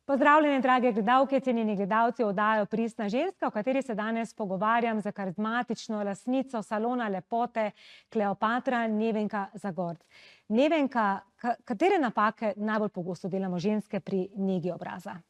Pozdravljene, drage gledalke, cenjeni gledalci oddajo Pristna ženska, v kateri se danes pogovarjam z karizmatično lastnico salona lepote Kleopatra Nevenka Zagorc. Nevenka, katere napake najbolj pogosto delamo ženske pri negi obraza?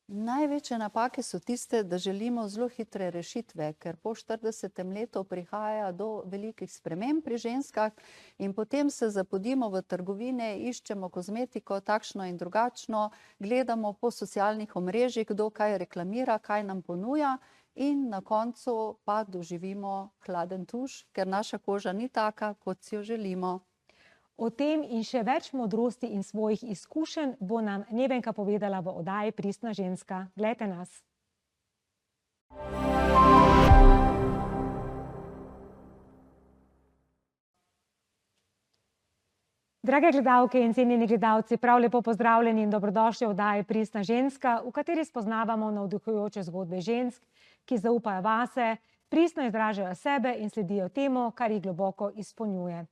Največje napake so tiste, da želimo zelo hitre rešitve, ker po 40. letu prihaja do velikih sprememb pri ženskah in potem se zapodimo v trgovine, iščemo kozmetiko takšno in drugačno, gledamo po socialnih omrežjih, kdo kaj reklamira, kaj nam ponuja in na koncu pa doživimo hladen tuš, ker naša koža ni taka, kot si jo želimo. O tem in še več modrosti in svojih izkušenj bo nam Nevenka povedala v oddaji Pristna ženska. Glejte nas. Drage gledalke in cenjeni gledalci, prav lepo pozdravljeni in dobrodošli v oddaji Pristna ženska, v kateri spoznavamo navdihujoče zgodbe žensk, ki zaupajo vase, pristno izražajo sebe in sledijo temu, kar jih globoko izpolnjuje.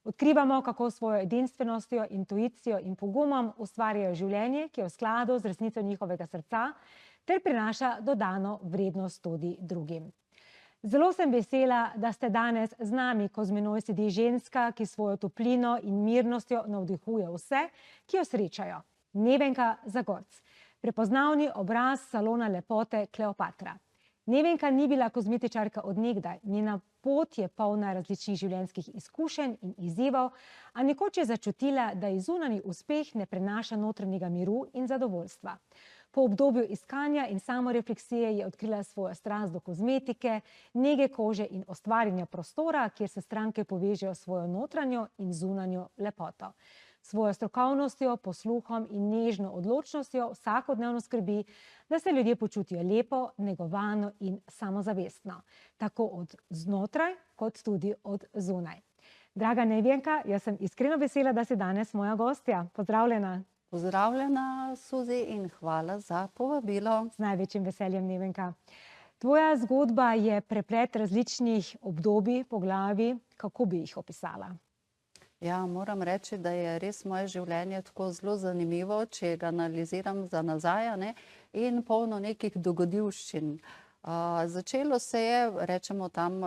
Odkrivamo, kako svojo edinstvenostjo, intuicijo in pogumom ustvarjajo življenje, ki je v skladu z resnico njihovega srca, ter prinaša dodano vrednost tudi drugim. Zelo sem vesela, da ste danes z nami, ko z menoj sedi ženska, ki svojo toplino in mirnostjo navdihuje vse, ki jo srečajo. Nevenka Zagorc, prepoznavni obraz salona lepote Kleopatra. Nevenka ni bila kozmetičarka od nekdaj, njena pot je polna različnih življenjskih izkušenj in izzivov, a nekoč je začutila, da ji zunanji uspeh ne prenaša notranjega miru in zadovoljstva. Po obdobju iskanja in samorefleksije je odkrila svojo strast do kozmetike, nege kože in ustvarjanja prostora, kjer se stranke povežejo svojo notranjo in zunanjo lepoto. Svojo strokovnostjo, posluhom in nežno odločnostjo vsakodnevno skrbi, da se ljudje počutijo lepo, negovano in samozavestno, tako od znotraj kot tudi od zunaj. Draga Nevenka, jaz sem iskreno vesela, da si danes moja gostja. Pozdravljena. Pozdravljena, Suzi, in hvala za povabilo. Z največjim veseljem, Nevenka. Tvoja zgodba je preplet različnih obdobij, poglavij. Kako bi jih opisala? Ja, moram reči, da je res moje življenje tako zelo zanimivo, če ga analiziram za nazaj, in polno nekih dogodivščin. Začelo se je, rečemo tam,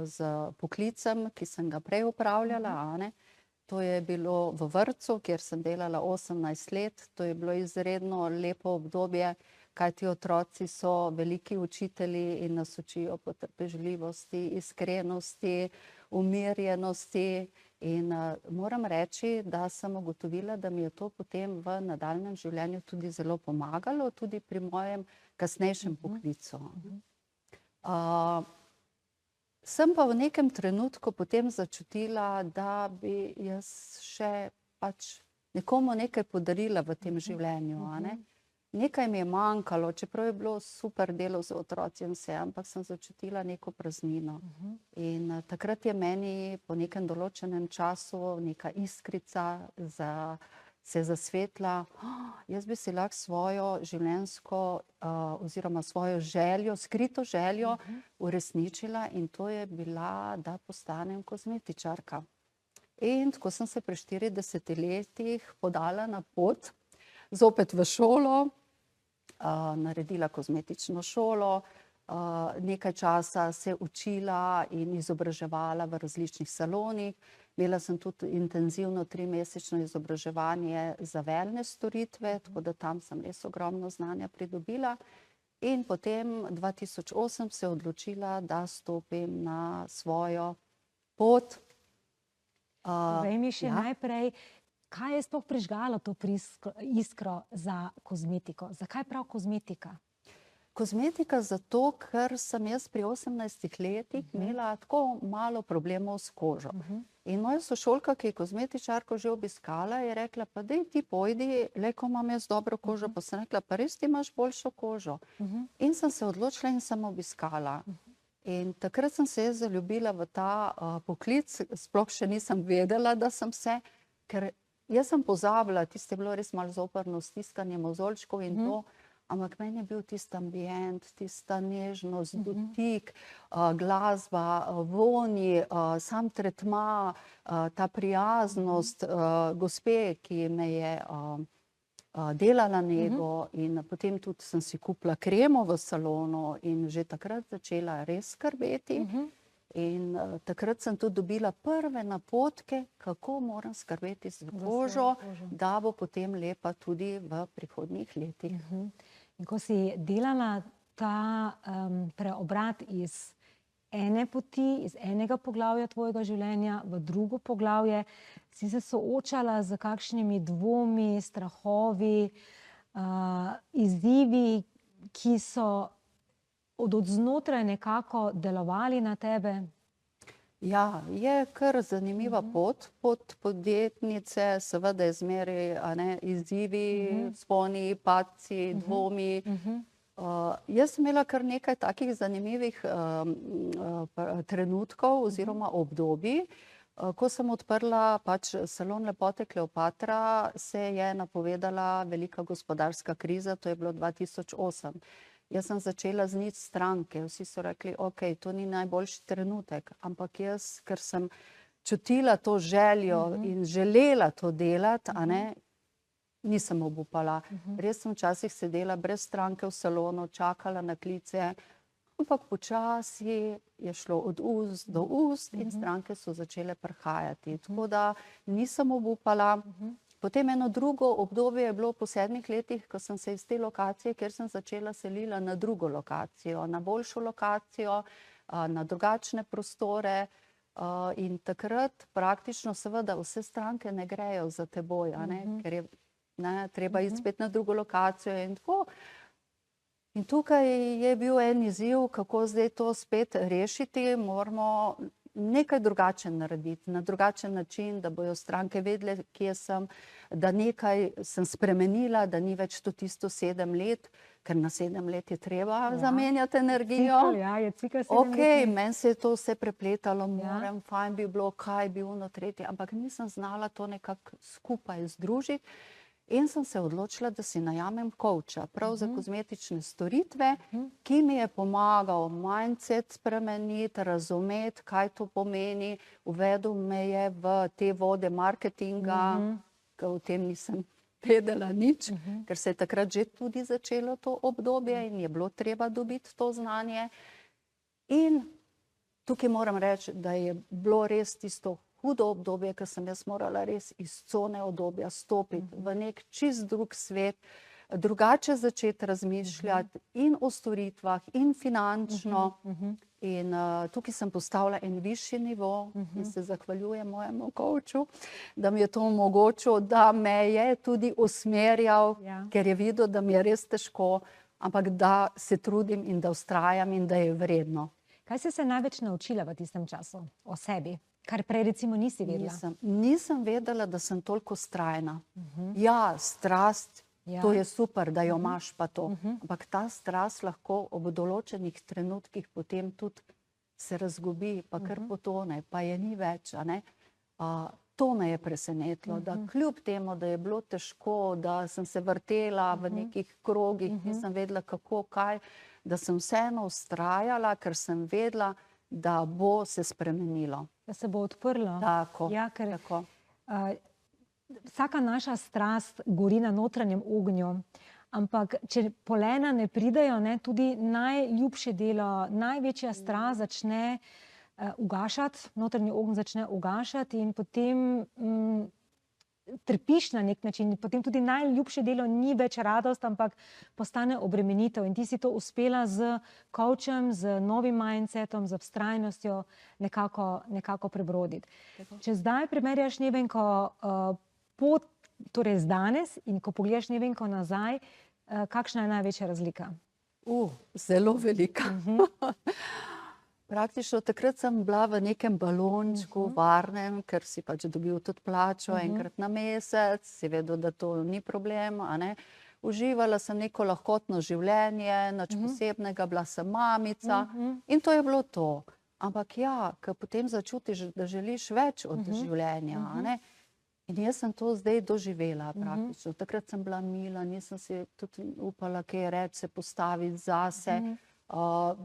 z poklicem, ki sem ga prej opravljala, To je bilo v vrtcu, kjer sem delala 18 let. To je bilo izredno lepo obdobje, kajti otroci so veliki učitelji in nas učijo potrpežljivosti, iskrenosti, umirjenosti. In moram reči, da sem ugotovila, da mi je to potem v nadaljnjem življenju tudi zelo pomagalo, tudi pri mojem kasnejšem poklicu. Sem pa v nekem trenutku potem začutila, da bi jaz še pač nekomu nekaj podarila v tem življenju. Nekaj mi je manjkalo, čeprav je bilo super delo z otroci in vse, ampak sem začutila neko praznino. In takrat je meni po nekem določenem času neka iskrica se zasvetla. Jaz bi si lahko svojo življenjsko oziroma svojo željo, skrito željo uresničila in to je bila, da postanem kozmetičarka. In tako sem se pri 40 letih podala na pot, zopet v šolo, naredila kozmetično šolo, nekaj časa se učila in izobraževala v različnih salonih. Imela sem tudi intenzivno 3-mesečno izobraževanje za wellness storitve, tako da tam sem res ogromno znanja pridobila. In potem 2008 se odločila, da stopim na svojo pot. Povej mi še najprej, kaj je sploh prižgalo to iskro za kozmetiko? Zakaj prav kozmetika? Kozmetika zato, ker sem jaz pri 18 letih imela tako malo problemov s kožo. In moja sošolka, ki je kozmetičarko že obiskala, je rekla, pa daj ti pojdi, ko imam jaz dobro kožo, pa sem rekla, pa res ti imaš boljšo kožo. In sem se odločila in sem obiskala. In takrat sem se jaz zaljubila v ta poklic, sploh še nisem vedela, da sem se, ker jaz sem pozabila, tisto je bilo res malo zoprno stiskanje mozolčkov in to, ampak meni je bil tisti ambient, tista nežnost, dotik, glasba, vonji, sam tretma, ta prijaznost gospe, ki me je delala nego in potem tudi sem si kupila kremo v salonu in že takrat začela res skrbeti. In takrat sem tudi dobila prve napotke, kako moram skrbeti za kožo, da bo potem lepa tudi v prihodnjih letih. In ko si delala ta preobrat iz ene poti, iz enega poglavja tvojega življenja v drugo poglavje, si se soočala z kakšnimi dvomi, strahovi, izzivi, ki so od znotraj nekako delovali na tebe? Ja, je kar zanimiva pot podjetnice, seveda je zmeraj izzivi, vzponi, padci, dvomi. Jaz sem imela kar nekaj takih zanimivih trenutkov oziroma obdobij. Ko sem odprla pač salon lepote Kleopatra, se je napovedala velika gospodarska kriza, to je bilo 2008. Jaz sem začela z nič stranke, vsi so rekli, ok, to ni najboljši trenutek, ampak jaz, ker sem čutila to željo in želela to delati, nisem obupala. Res sem včasih sedela brez stranke v salonu, čakala na klice, ampak počasi je šlo od ust do ust in stranke so začele prihajati. Tako da nisem obupala. Potem eno drugo obdobje je bilo po 7 letih, ko sem se iz te lokacije, kjer sem začela, selila na drugo lokacijo, na boljšo lokacijo, na drugačne prostore. In takrat praktično seveda vse stranke ne grejo za teboj, ker je treba iti spet na drugo lokacijo in tako. In tukaj je bil en izziv, kako zdaj to spet rešiti, moramo nekaj drugače narediti, na drugačen način, da bojo stranke vedele, kje sem, da nekaj sem spremenila, da ni več to tisto 7 let, ker na 7 let je treba zamenjati energijo. Je cikl 7 let. Ok, meni se je to vse prepletalo, fajn bi bilo, kaj bi ono tretje, ampak nisem znala to nekako skupaj združiti. In sem se odločila, da si najamem coacha, prav za kozmetične storitve, ki mi je pomagal mindset spremeniti, razumeti, kaj to pomeni. Uvedel me je v te vode marketinga, ker o tem nisem vedela nič, ker se je takrat že tudi začelo to obdobje in je bilo treba dobiti to znanje. In tukaj moram reči, da je bilo res tisto hudo obdobje, ker sem jaz morala res iz cone obdobja stopiti v nek čist drug svet, drugače začeti razmišljati in o storitvah in finančno. In tukaj sem postavila en višji nivo in se zahvaljujem mojemu coachu, da mi je to omogočil, da me je tudi usmerjal, ker je videl, da mi je res težko, ampak da se trudim in da vztrajam in da je vredno. Kaj si se največ naučila v tistem času o sebi? Kar prej recimo nisi vedela. Nisem vedela, da sem toliko vztrajna. Ja, strast, to je super, da jo imaš pa to. Ampak ta strast lahko ob določenih trenutkih potem tudi se razgubi, pa kar potone, pa je ni več. To me je presenetilo, da kljub temu, da je bilo težko, da sem se vrtela v nekih krogih, nisem vedela kako, kaj, da sem vseeno vztrajala, ker sem vedela, da bo se spremenilo. Da se bo odprlo. Tako, tako. Vsaka naša strast gori na notranjem ognju, ampak če polena ne pridejo, tudi najljubše delo, največja strast začne ugašati, notranji ogenj začne ugašati in potem trpiš na nek način. Potem tudi najljubše delo ni več radost, ampak postane obremenitev. In ti si to uspela z coachem, z novim mindsetom, z vztrajnostjo nekako prebroditi. Če zdaj primerjaš, Nevenko, pot, torej z danes in ko pogledaš, Nevenko, nazaj, kakšna je največja razlika? Zelo velika. Praktično takrat sem bila v nekem balončku, varnem, ker si pač dobil tudi plačo enkrat na mesec, si vedel, da to ni problem, Uživala sem neko lahkotno življenje, nič posebnega, bila sem mamica in to je bilo to. Ampak ja, ker potem začutiš, da želiš več od življenja, In jaz sem to zdaj doživela praktično. Takrat sem bila mila, nisem si tudi upala kaj reči, se postaviti zase.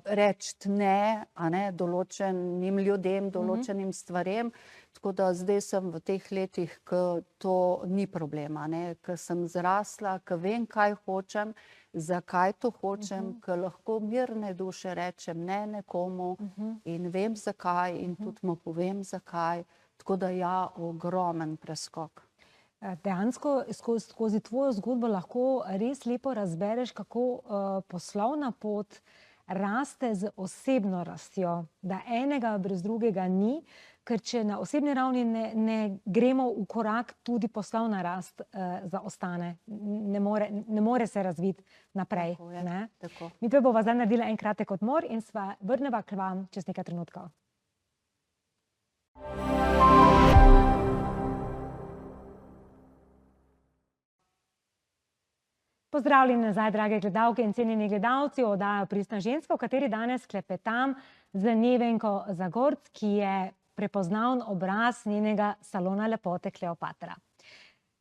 reči ne, a ne, določenim ljudem, določenim stvarem. Tako da zdaj sem v teh letih, ko to ni problema, ne, ko sem zrasla, ko vem, kaj hočem, zakaj to hočem, ko lahko mirne duše rečem ne nekomu in vem zakaj in tudi mu povem zakaj. Tako da ja, ogromen preskok. Dejansko skozi tvojo zgodbo lahko res lepo razbereš, kako poslovna pot raste z osebno rastjo, da enega brez drugega ni, ker če na osebni ravni ne gremo v korak, tudi poslovna rast zaostane. Ne more se razviti naprej. Mi pa bova zdaj naredila en kratek odmor in sva vrneva k vam čez nekaj trenutkov. Pozdravljeni nazaj, drage gledalke in cenjeni gledalci, v oddajo Pristna ženska, v kateri danes klepetam z Nevenko Zagorc, ki je prepoznaven obraz njenega salona lepote Kleopatra.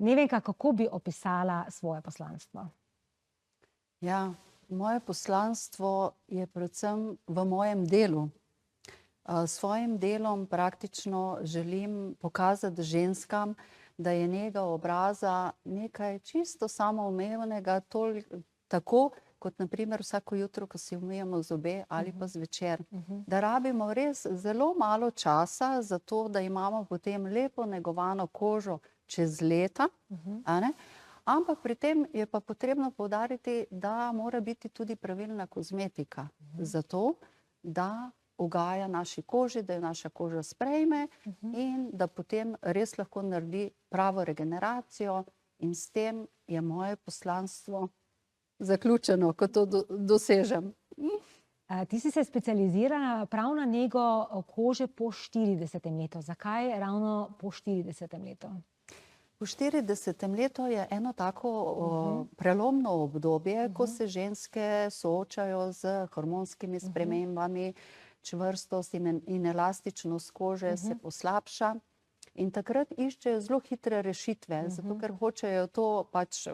Nevenka, kako bi opisala svoje poslanstvo? Ja, moje poslanstvo je predvsem v mojem delu. S svojim delom praktično želim pokazati ženskam, da je njega obraza nekaj čisto samoumevnega, tako kot naprimer vsako jutro, ko si umijemo zobe ali pa zvečer. Da rabimo res zelo malo časa za to, da imamo potem lepo negovano kožo čez leta, ampak pri tem je pa potrebno poudariti, da mora biti tudi pravilna kozmetika. Zato, da ugaja naši koži, da jo naša koža sprejme in da potem res lahko naredi pravo regeneracijo in s tem je moje poslanstvo zaključeno, ko to dosežem. Ti si se specializirala prav na nego kože po 40. letu. Zakaj ravno po 40. letu? Po 40. letu je eno tako prelomno obdobje, ko se ženske soočajo z hormonskimi spremembami, čvrstost in elastičnost kože se poslabša in takrat iščejo zelo hitre rešitve, zato ker hočejo to pač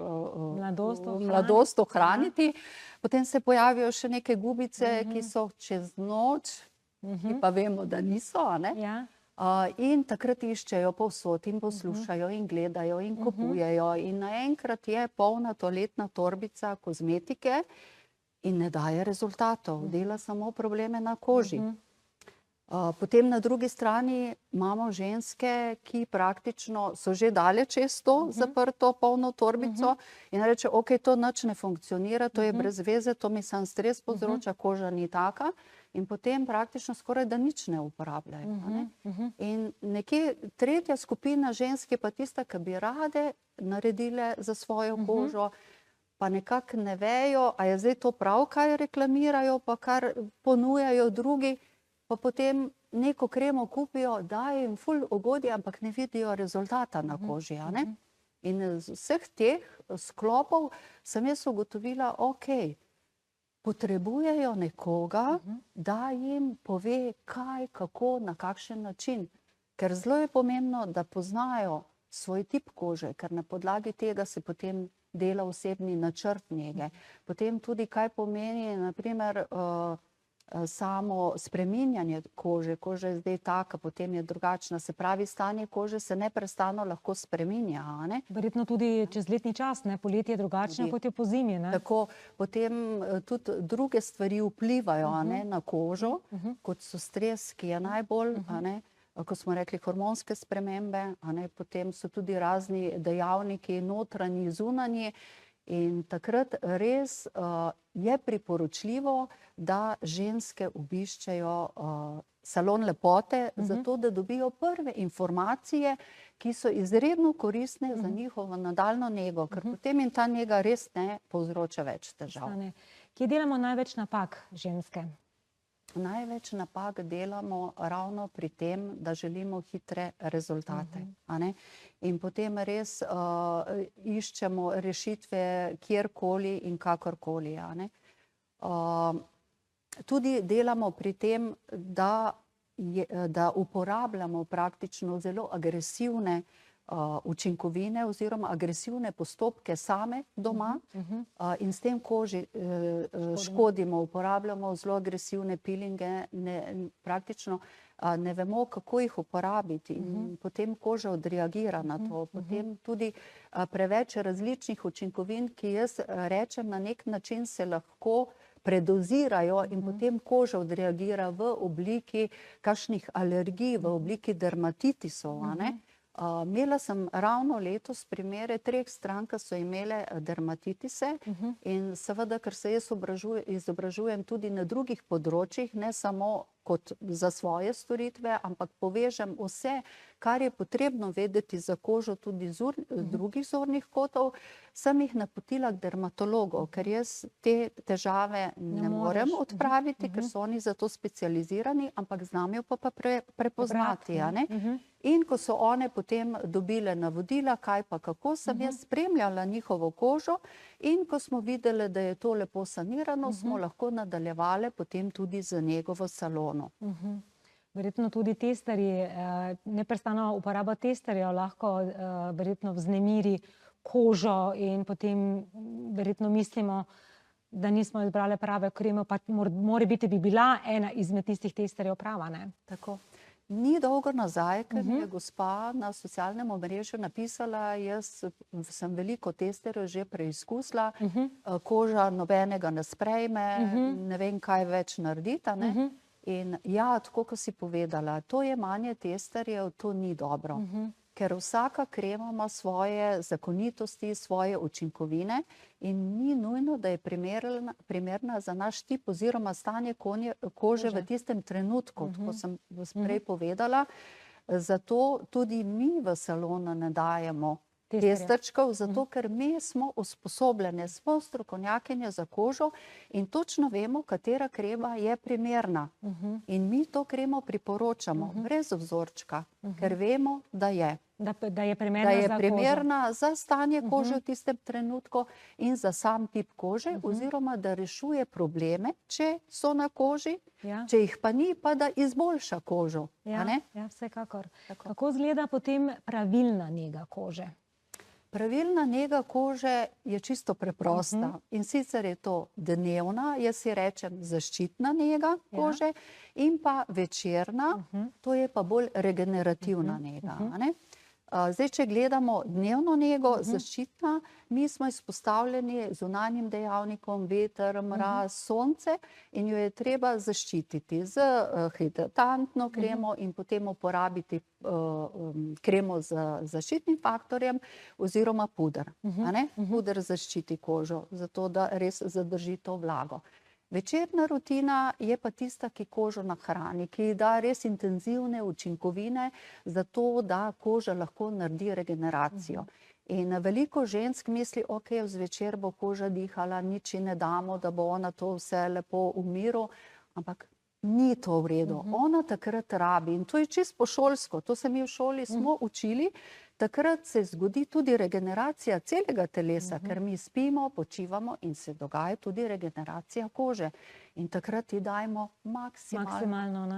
mladost ohraniti. Potem se pojavijo še neke gubice, ki so čez noč, ki pa vemo, da niso, a ne? In takrat iščejo povsod in poslušajo in gledajo in kupujejo in naenkrat je polna toaletna torbica kozmetike in ne daje rezultatov, dela samo probleme na koži. Potem na drugi strani imamo ženske, ki praktično so že dale čez to zaprto polno torbico in reče, ok, to nič ne funkcionira, to je brez veze, to mi sam stres povzroča, koža ni taka in potem praktično skoraj da nič ne uporabljajo. In nekje tretja skupina žensk je pa tista, ki bi rade naredile za svojo kožo, pa nekako ne vejo, a je zdaj to prav, kaj reklamirajo, pa kar ponujajo drugi, pa potem neko kremo kupijo, dajo jim ful ugodje, ampak ne vidijo rezultata na koži. In z vseh teh sklopov sem jaz ugotovila, ok, potrebujejo nekoga, da jim pove kaj, kako, na kakšen način. Ker zelo je pomembno, da poznajo svoj tip kože, ker na podlagi tega se potem dela osebni načrt njege. Potem tudi, kaj pomeni, naprimer, samo spreminjanje kože. Koža je zdaj taka, potem je drugačna. Se pravi, stanje kože se neprestano lahko spreminja. Verjetno tudi čez letni čas, poletje je drugačno, kot je po zimi. Tako, potem tudi druge stvari vplivajo na kožo, kot so stres, ki je najbolj, ko smo rekli, hormonske spremembe, potem so tudi razni dejavniki, notranji, zunanji. In takrat res je priporočljivo, da ženske obiščejo salon lepote, zato da dobijo prve informacije, ki so izredno koristne za njihovo nadaljnjo nego, ker potem jim ta nega res ne povzroča več težav. Kje delamo največ napak ženske? Največ napak delamo ravno pri tem, da želimo hitre rezultate. In potem res iščemo rešitve kjerkoli in kakorkoli. Tudi delamo pri tem, da uporabljamo praktično zelo agresivne učinkovine oziroma agresivne postopke same doma in s tem koži škodimo, uporabljamo zelo agresivne pilinge, praktično ne vemo, kako jih uporabiti in potem koža odreagira na to. Potem tudi preveč različnih učinkovin, ki jaz rečem, na nek način se lahko predozirajo in potem koža odreagira v obliki kakšnih alergij, v obliki dermatitisov, Imela sem ravno letos primere 3 strank, ki so imele dermatitise in seveda, ker se jaz izobražujem tudi na drugih področjih, ne samo kot za svoje storitve, ampak povežem vse, kar je potrebno vedeti za kožo tudi z drugih zornih kotov, sem jih napotila k dermatologu, ker jaz te težave ne morem odpraviti, ker so oni za to specializirani, ampak znam jo pa prepoznati, In ko so one potem dobile navodila, kaj pa kako, sem jaz spremljala njihovo kožo in ko smo videli, da je to lepo sanirano, smo lahko nadaljevali potem tudi z nego v salonu. Verjetno tudi testerji, neprestano uporaba testerjev lahko verjetno vznemiri kožo in potem verjetno mislimo, da nismo izbrali prave kreme, pa morebiti bi bila ena izmed tistih testerjev prava, ne? Tako. Ni dolgo nazaj, ker mi je gospa na socialnem omrežju napisala, jaz sem veliko testerjev že preizkusila, koža nobenega ne sprejme, ne vem, kaj več narediti, In ja, tako kot si povedala, to jemanje testerjev, to ni dobro, ker vsaka krema ima svoje zakonitosti, svoje učinkovine in ni nujno, da je primerna za naš tip oziroma stanje kože v tistem trenutku, tako sem prej povedala. Zato tudi mi v salonu ne dajemo testerčkov, zato ker mi smo usposobljene, smo strokovnjakinje za kožo in točno vemo, katera krema je primerna. In mi to kremo priporočamo brez vzorčka, ker vemo, da je. Da je primerna za stanje kože v tistem trenutku in za sam tip kože, oziroma da rešuje probleme, če so na koži, če jih pa ni, pa da izboljša kožo. Ja, vsekakor. Kako izgleda potem pravilna nega kože? Pravilna nega kože je čisto preprosta in sicer je to dnevna, jaz si rečem zaščitna nega kože in pa večerna, to je pa bolj regenerativna nega. Zdaj, če gledamo dnevno nego, zaščitna, mi smo izpostavljeni zunanjim dejavnikom, veter, mraz, sonce in jo je treba zaščititi z hidratantno kremo in potem uporabiti kremo z zaščitnim faktorjem oziroma puder. Puder zaščiti kožo, zato da res zadrži to vlago. Večerna rutina je pa tista, ki kožo nahrani, ki da res intenzivne učinkovine za to, da koža lahko naredi regeneracijo. In veliko žensk misli, ok, zvečer bo koža dihala, nič ji ne damo, da bo ona to vse lepo v miru, ampak ni to v redu. Ona takrat rabi in to je čisto po šolsko, to se mi v šoli smo učili, takrat se zgodi tudi regeneracija celega telesa, ker mi spimo, počivamo in se dogaja tudi regeneracija kože. In takrat ji dajmo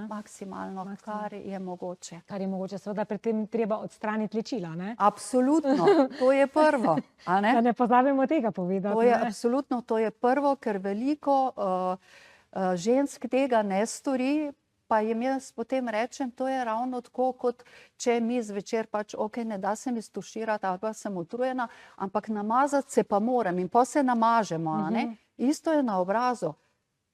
maksimalno, kar je mogoče. Kar je mogoče, seveda pri tem treba odstraniti ličila, ne? Absolutno, to je prvo. Da ne pozabimo tega povedati. Absolutno, to je prvo, ker veliko žensk tega ne stori, pa jim jaz potem rečem, to je ravno tako, kot če mi zvečer pač, ok, ne da se mi stuširati, ali pa sem utrujena, ampak namazati se pa moram in pa se namažemo, Isto je na obrazu.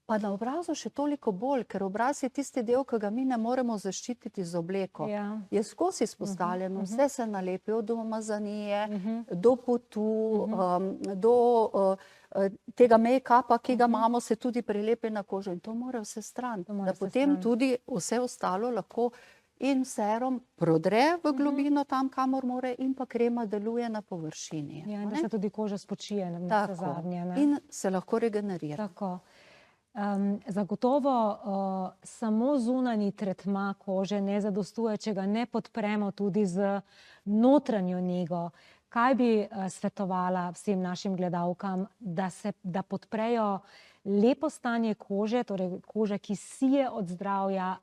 Pa na obrazu še toliko bolj, ker obraz je tisti del, ki ga mi ne moremo zaščititi z obleko. Je skozi izpostavljeno, vse se nalepi od umazanije, do potu, do tega make-upa, ki ga imamo, se tudi prilepi na kožo in to mora vse stran. Da potem tudi vse ostalo lahko in serum prodre v globino tam, kamor more, in pa krema deluje na površini. Ja, in da se tudi koža spočije navsezadnje. In se lahko regenerira. Tako. Zagotovo samo zunanji tretma kože ne zadostuje, če ga ne podpremo tudi z notranjo nego. Kaj bi svetovala vsem našim gledalkam, da podprejo lepo stanje kože, torej kože, ki sije od zdravja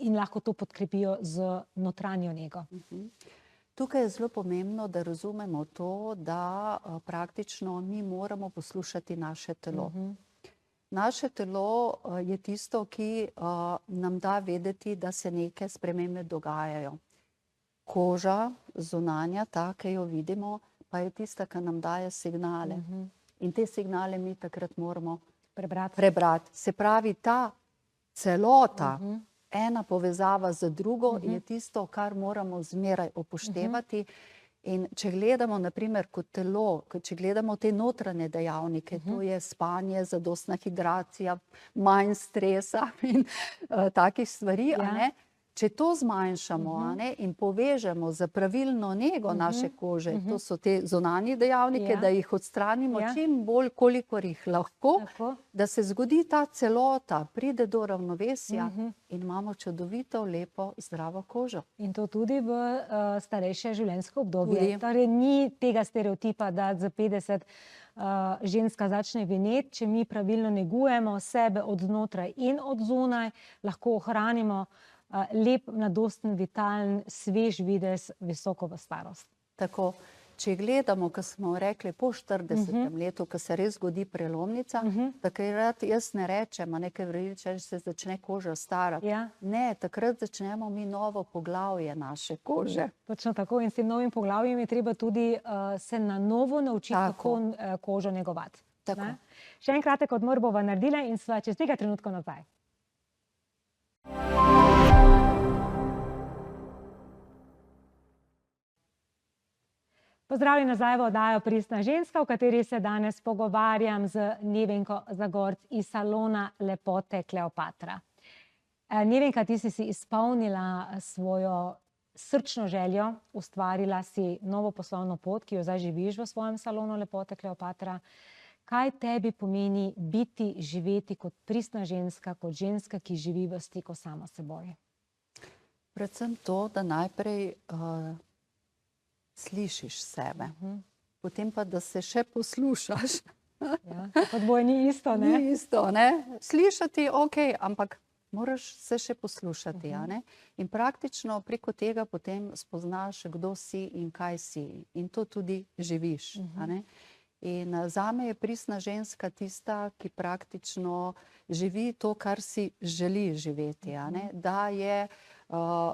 in lahko to podkrepijo z notranjo nego? Tukaj je zelo pomembno, da razumemo to, da praktično mi moramo poslušati naše telo. Naše telo je tisto, ki nam da vedeti, da se neke spremembe dogajajo. Koža, zunanja, ta, ki jo vidimo, pa je tista, ki nam daje signale. In te signale mi takrat moramo prebrati. Se pravi, ta celota, ena povezava z drugo, je tisto, kar moramo zmeraj upoštevati. In če gledamo, naprimer, kot telo, če gledamo te notranje dejavnike, to je spanje, zadostna hidracija, manj stresa in takih stvari, a ne? Če to zmanjšamo, a ne, in povežemo za pravilno nego naše kože, to so te zunanji dejavnike, da jih odstranimo čim bolj, kolikor jih lahko, da se zgodi ta celota, pride do ravnovesja in imamo čudovito, lepo, zdravo kožo. In to tudi v starejše življenjsko obdobje. Torej ni tega stereotipa, da za 50 ženska začne veneti, če mi pravilno negujemo sebe od znotraj in od zunaj, lahko ohranimo lep, mladosten, vitalen, svež videz visoko v starost. Tako, če gledamo, ko smo rekli po 40. letu, ko se res zgodi prelomnica, takrat jaz ne rečem, a nekaj vrediče, se začne koža starati. Ne, takrat začnemo mi novo poglavje naše kože. Točno tako, in s tem novim poglavjem je treba tudi se na novo naučiti, kako kožo negovati. Tako. Še en kratek odmor bova naredila in sva čez nekaj trenutkov nazaj. Pozdravljeni nazaj v oddajo Pristna ženska, v kateri se danes pogovarjam z Nevenko Zagorc iz salona lepote Kleopatra. Nevenka, ti si izpolnila svojo srčno željo, ustvarila si novo poslovno pot, ki jo zdaj živiš v svojem salonu lepote Kleopatra. Kaj tebi pomeni biti, živeti kot pristna ženska, kot ženska, ki živi v stiku sama s seboj? Predvsem to, da najprej slišiš sebe, potem pa, da se še poslušaš. Kot boje ni isto, ne? Ni isto, ne? Slišati, okej, ampak moraš se še poslušati, a ne? In praktično preko tega potem spoznaš, kdo si in kaj si. In to tudi živiš, a ne? In zame je pristna ženska tista, ki praktično živi to, kar si želi živeti, a ne? Da je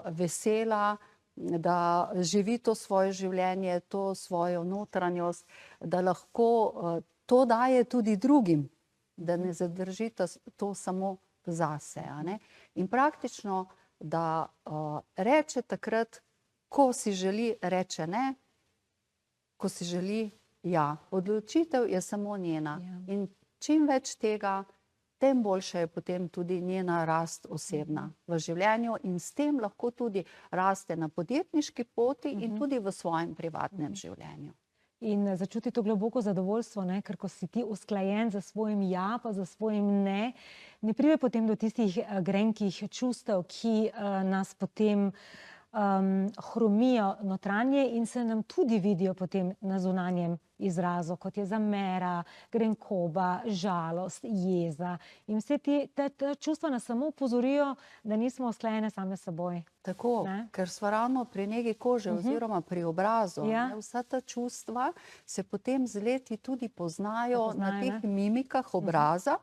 vesela, da živi to svoje življenje, to svojo notranjost, da lahko to daje tudi drugim, da ne zadrži to samo zase, a ne? In praktično, da reče takrat, ko si želi, reče ne, ko si želi, ja. Odločitev je samo njena. In čim več tega, tem boljša je potem tudi njena rast osebna v življenju in s tem lahko tudi raste na podjetniški poti in tudi v svojem privatnem življenju. In začuti to globoko zadovoljstvo, ne? Ker ko si ti usklajen za svojim ja, pa za svojim ne, ne pride potem do tistih grenkih čustev, ki nas potem hromijo notranje in se nam tudi vidijo potem na zunanjem izrazu, kot je zamera, grenkoba, žalost, jeza. In vse te čustva nas samo opozorijo, da nismo usklajene same s seboj. Tako, ker sva ravno pri negi kože oziroma pri obrazu. Vsa ta čustva se potem z leti tudi poznajo na teh mimikah obraza,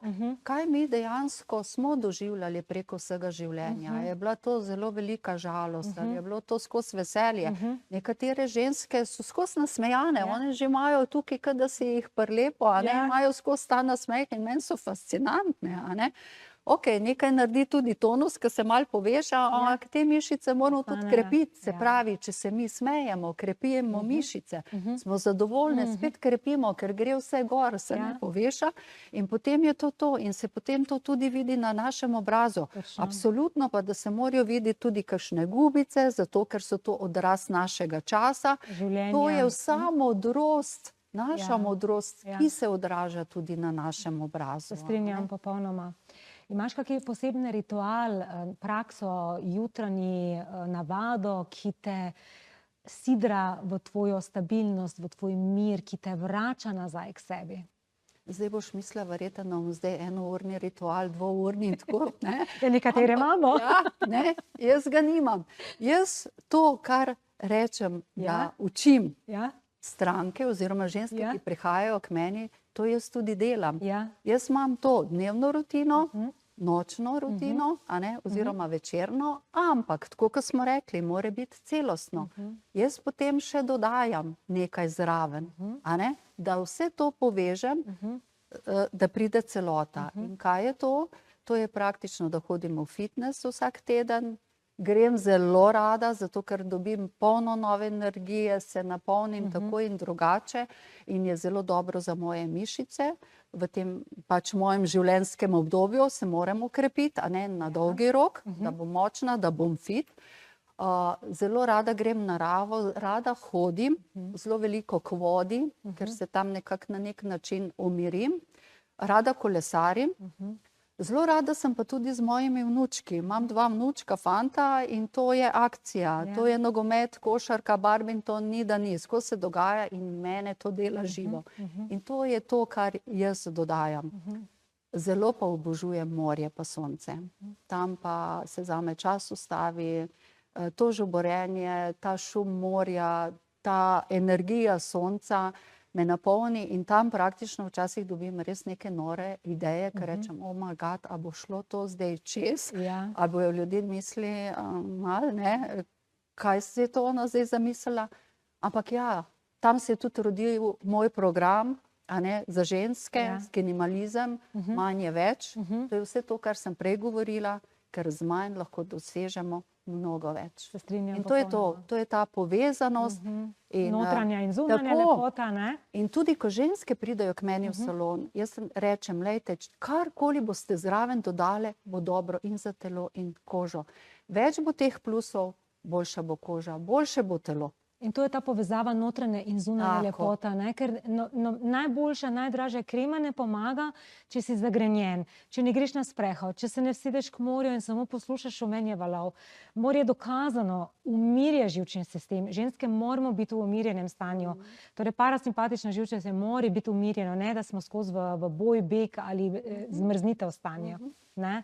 kaj mi dejansko smo doživljali preko vsega življenja. Je bila to zelo velika žalost, ali je bilo to skozi veselje. Nekatere ženske so skozi nasmejane, one že imajo tukaj, kot da si jih prlepo, a ne, imajo skozi ta nasmeh in meni so fascinantne, a ne. Ok, nekaj naredi tudi tonus, ki se malo poveša, ampak te mišice moramo tudi krepiti. Se pravi, če se mi smejemo, krepimo mišice, smo zadovoljne, spet krepimo, ker gre vse gor, se ne poveša in potem je to to in se potem to tudi vidi na našem obrazu. Absolutno pa, da se morajo videti tudi kakšne gubice, zato ker so to odraz našega časa. To je vsa modrost, naša modrost, ki se odraža tudi na našem obrazu. Se strinjam popolnoma. Imaš kakšen poseben ritual, prakso, jutranji navado, ki te sidra v tvojo stabilnost, v tvoj mir, ki te vrača nazaj k sebi? Zdaj boš mislila, verjetno zdaj enourni ritual, dvourni in tako, ne? Nekatere imamo. Ja, ne, jaz ga nimam. Jaz to, kar rečem, Ja. da učim Ja, stranke oziroma ženske, Ja. ki prihajajo k meni, to jaz tudi delam. ja, Jaz imam to dnevno rutino, Mhm. nočno rutino, a ne, oziroma večerno, ampak tako, kot smo rekli, mora biti celostno. Jaz potem še dodajam nekaj zraven, a ne, da vse to povežem, da pride celota. In kaj je to? To je praktično, da hodim v fitness vsak teden, grem zelo rada, zato ker dobim polno nove energije, se napolnim tako in drugače in je zelo dobro za moje mišice. V tem pač mojem življenjskem obdobju se moram okrepiti, a ne na dolgi rok, da bom močna, da bom fit. Zelo rada grem v naravo, rada hodim, zelo veliko k vodi, ker se tam nekako na nek način umirim. Rada kolesarim. Zelo rada sem pa tudi z mojimi vnučki. Imam 2 vnučka, fanta, in to je akcija. To je nogomet, košarka, badminton, ni da ni. Skozi se dogaja in mene to dela živo. In to je to, kar jaz dodajam. Zelo pa obožujem morje pa sonce. Tam pa se zame čas ustavi, to žuborenje, ta šum morja, ta energija sonca me napolni in tam praktično včasih dobim res neke nore ideje, ker rečem, oh my god, a bo šlo to zdaj čez? Ja. A bojo ljudje mislili, ali ne, kaj se je to ona zdaj zamislila? Ampak ja, tam se je tudi rodil moj program, a ne, za ženske, skinimalizem, manj je več. To je vse to, kar sem prej govorila, ker z manj lahko dosežemo mnogo več. Se strinjam In to je to, popolnoma. to je ta povezanost. In, Notranja in zunanja tako. lepota, ne? In tudi, ko ženske pridejo k meni v salon, jaz rečem, lejte, karkoli boste zraven dodale, bo dobro in za telo in kožo. Več bo teh plusov, boljša bo koža, boljše bo telo. In to je ta povezava notranje in zunanje Tako. lepota, ne? Ker najboljša, najdražja krema ne pomaga, če si zagrenjen, če ne greš na sprehod, če se ne vsedeš k morju in samo poslušaš šumenje valov. Morje dokazano umirja živčni sistem. Ženske moramo biti v umirjenem stanju. Torej parasimpatična živčna se mora biti umirjeno, ne da smo skozi v boj, beg ali zmrznitev stanja. Ne?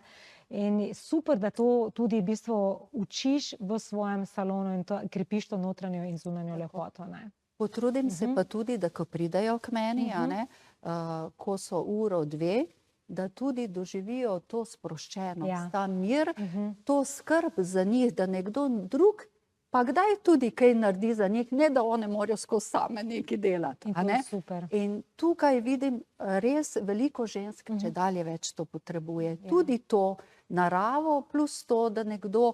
In super, da to tudi v bistvu učiš v svojem salonu in to, krepiš to notranjo in zunanjo lepoto. Ne? Potrudim se pa tudi, da ko pridejo k meni, a ne, ko so uro, 2, da tudi doživijo to sproščenost, ta mir, to skrb za njih, da nekdo drug pa kdaj tudi kaj naredi za njih, ne da one morajo skozi same nekaj delati. In to je super. In tukaj vidim res veliko žensk, če dalje več to potrebuje. Tudi to naravo plus to, da nekdo,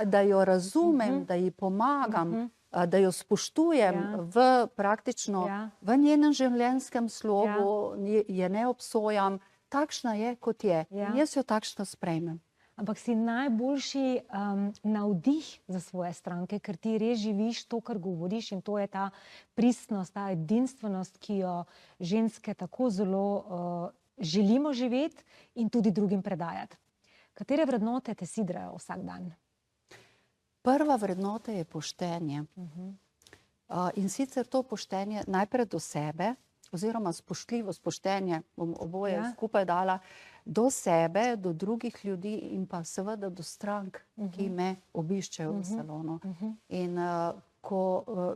da jo razumem, da ji pomagam, da jo spoštujem v praktično v njenem življenjskem slogu, je ne obsojam, takšna je, kot je. In jaz jo takšno sprejmem. Ampak si najboljši navdih za svoje stranke, ker ti res živiš to, kar govoriš, in to je ta pristnost, ta edinstvenost, ki jo ženske tako zelo želimo živeti in tudi drugim predajati. Katere vrednote te sidrajo vsak dan? Prva vrednota je poštenje. In sicer to poštenje najprej do sebe, oziroma spoštljivo spoštenje, bom oboje skupaj dala, do sebe, do drugih ljudi in pa seveda do strank, ki me obiščejo v salonu. In ko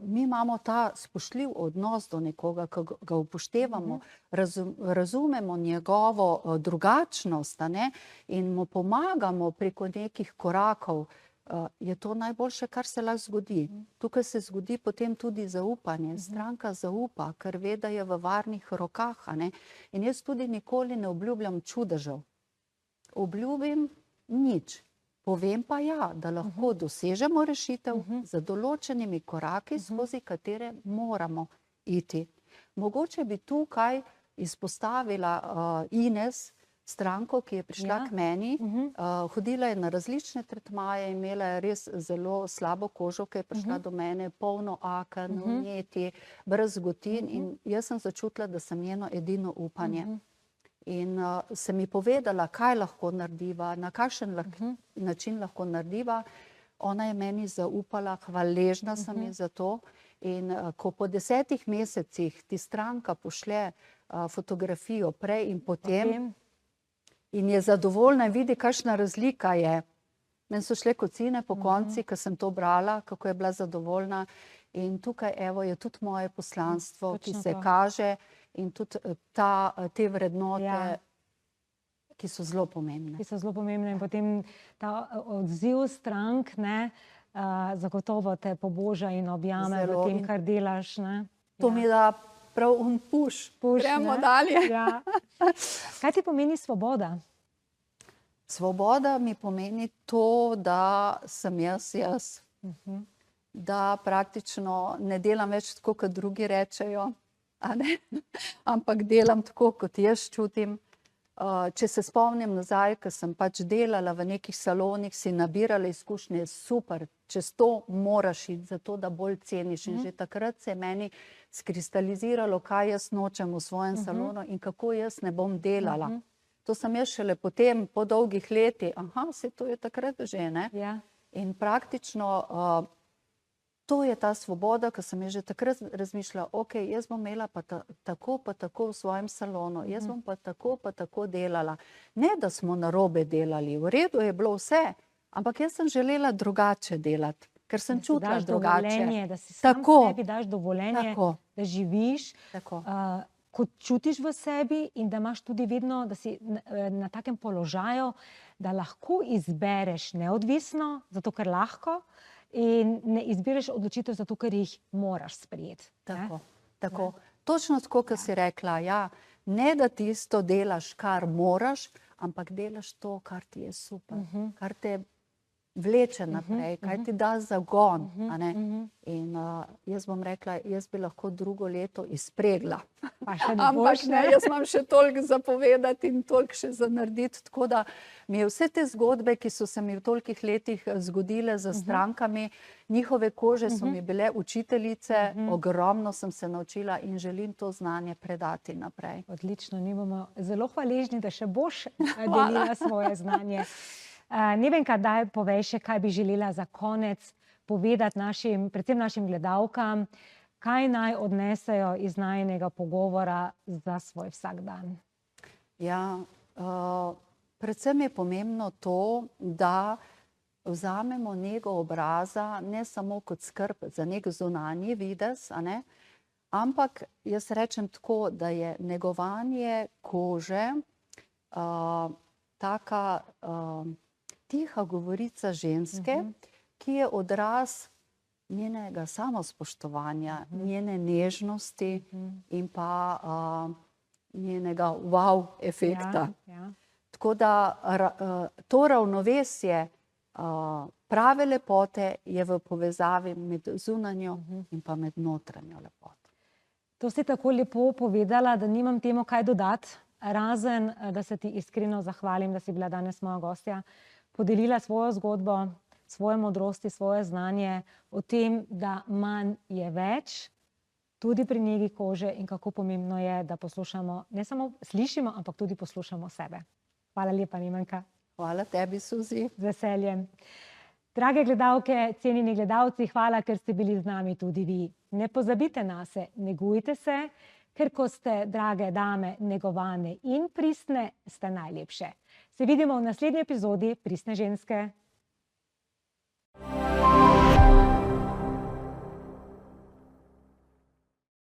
mi imamo ta spoštljiv odnos do nekoga, ko ga upoštevamo, razumemo njegovo drugačnost, in mu pomagamo preko nekih korakov, je to najboljše, kar se lahko zgodi. Tukaj se zgodi potem tudi zaupanje. Stranka zaupa, ker ve, da je v varnih rokah. In jaz tudi nikoli ne obljubljam čudežev. Obljubim nič. Povem pa ja, da lahko dosežemo rešitev z določenimi koraki, skozi katere moramo iti. Mogoče bi tukaj izpostavila Ines, stranko, ki je prišla k meni, hodila je na različne tretmaje, imela je res zelo slabo kožo, ki je prišla do mene, polno aken, vnetij, brez gotin, in jaz sem začutila, da sem njeno edino upanje. In sem mi povedala, kaj lahko narediva, na kakšen način lahko narediva. Ona je meni zaupala, hvaležna sem ji za to. In ko po 10 mesecih ti stranka pošlje fotografijo prej in potem, in je zadovoljna in vidi, kakšna razlika je, Meni so šle kocine po konci, ko sem to brala, kako je bila zadovoljna. In tukaj, evo, je tudi moje poslanstvo, ki se kaže, in tudi te vrednote, ki so zelo pomembne. Ki so zelo pomembne in potem ta odziv strank, ne, zagotovo te poboža in objame v tem, kar delaš, ne. To mi da prav push. Gremo dalje. Ja. Kaj ti pomeni svoboda? Svoboda mi pomeni to, da sem jaz. Da praktično ne delam več tako, kot drugi rečejo, a ne? Ampak delam tako, kot jaz čutim. Če se spomnim nazaj, ko sem pač delala v nekih salonih, si nabirala izkušnje, super, čez to moraš iti, zato da bolj ceniš. In že takrat se je meni skristaliziralo, kaj jaz nočem v svojem salonu in kako jaz ne bom delala. To sem jaz šele potem, po dolgih letih, se to je takrat že, ne? In praktično to je ta svoboda, ko sem že takrat razmišljala, ok, jaz bom imela pa tako v svojem salonu, jaz bom pa tako delala. Ne, da smo narobe delali, v redu je bilo vse, ampak jaz sem želela drugače delati, ker sem čutila drugače. Da si sam sebi daš dovoljenje, da živiš, tako. Kot čutiš v sebi in da imaš tudi vedno, da si na takem položaju, da lahko izbereš neodvisno, zato ker lahko, in ne izbiraš odločitev zato, ker jih moraš sprejeti. Tako. Točno tako, kot si rekla, ja, ne da tisto delaš, kar moraš, ampak delaš to, kar ti je super, kar te vleče naprej, kaj ti da zagon, a ne? In jaz bom rekla, jaz bi lahko drugo leto izpregla. Ampak ne, jaz imam še toliko za povedati in toliko še za narediti, tako da mi je vse te zgodbe, ki so se mi v tolikih letih zgodile za strankami, njihove kože so mi bile učiteljice, ogromno sem se naučila in želim to znanje predati naprej. Odlično, mi bomo zelo hvaležni, da še boš delila svoje znanje. Nevenka, daj povej še, kaj bi želela za konec povedati predvsem našim gledalkam, kaj naj odnesejo iz najinega pogovora za svoj vsak dan. Ja, predvsem je pomembno to, da vzamemo nego obraza ne samo kot skrb za nek zunanji videz, a ne, ampak jaz rečem tako, da je negovanje kože taka tiha govorica ženske, ki je odraz njenega samospoštovanja, njene nežnosti in pa njenega wow efekta. Tako da to ravnovesje prave lepote je v povezavi med zunanjo in pa med notranjo lepoto. To si tako lepo povedala, da nimam temu kaj dodati, razen da se ti iskreno zahvalim, da si bila danes moja gostja, podelila svojo zgodbo, svoje modrosti, svoje znanje o tem, da manj je več, tudi pri negi kože in kako pomembno je, da poslušamo, ne samo slišimo, ampak tudi poslušamo sebe. Hvala lepa, Nevenka. Hvala tebi, Suzi. Z veseljem. Drage gledalke, cenjeni gledalci, hvala, ker ste bili z nami tudi vi. Ne pozabite nase, negujte se, ker ko ste, drage dame, negovane in pristne, ste najlepše. Se vidimo v naslednji epizodi Pristne ženske.